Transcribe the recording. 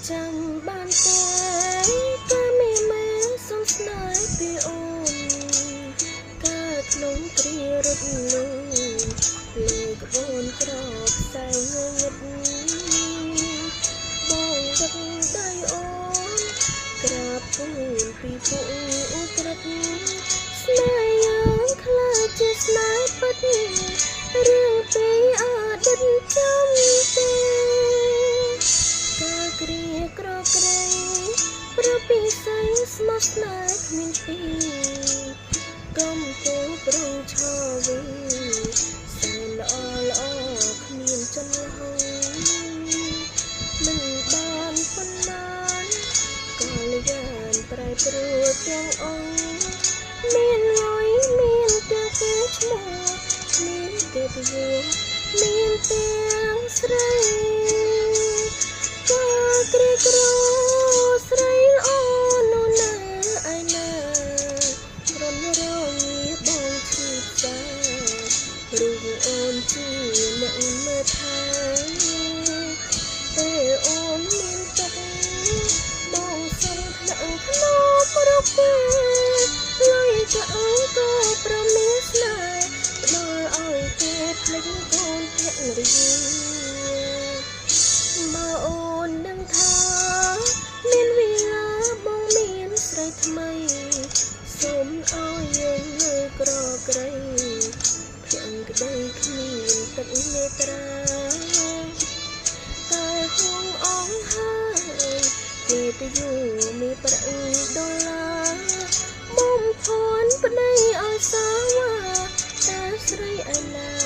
ចាំបានទេក៏មានមែសងស្នេហ៍ពីអូនកើតក្នុងគ្រារត់លូលើក្បូនក្រផ្សែងងងឹតបងដឹកដៃអូនក្រាបទូលពីពួកអ៊ូក្រិតស្នេហ៍យើងខ្លាចជាស្នេហ៍ពិតរឿងពីអតីតចាំទេការគ្រាក្រក្រៃប្រពីស័យស្មោះស្នេហ៍គ្មានពីកុំទូប្រងឈរវិញសែនល្អល្អគ្មានចន្លោះមិនបានប៉ុន្មានក៏លយានប្រែប្រួលទាំងអង្គមានលុយមានទាំងគេឈ្មោះមានទេពយុមានទាំងស្រីក៏ក្រីក្រស្រីល្អនោះណាឯណាក្រនរងាបងឈឺចារូបអូនជាអ្នកមើលថែពេលអូនមានទុកបងសុំថ្នាក់ក្នុងរកពេលលុយក៏អើក៏ប្រមានស្នេហ៍ផ្ដល់ឲ្យគេភ្លេចកូនភរិយាបើអូនដឹងថាមានវេលាបងមានស្រីថ្មីសូមឲ្យយើងនៅក្រក្រៃភៀងក្តីគ្មានទឹកមេត្រាតែហួងអងហើយគេទៅយូមានប្រាក់ដុល្លារបំផន់ប្តីឲ្យសាវ៉ាតែស្រីឯណា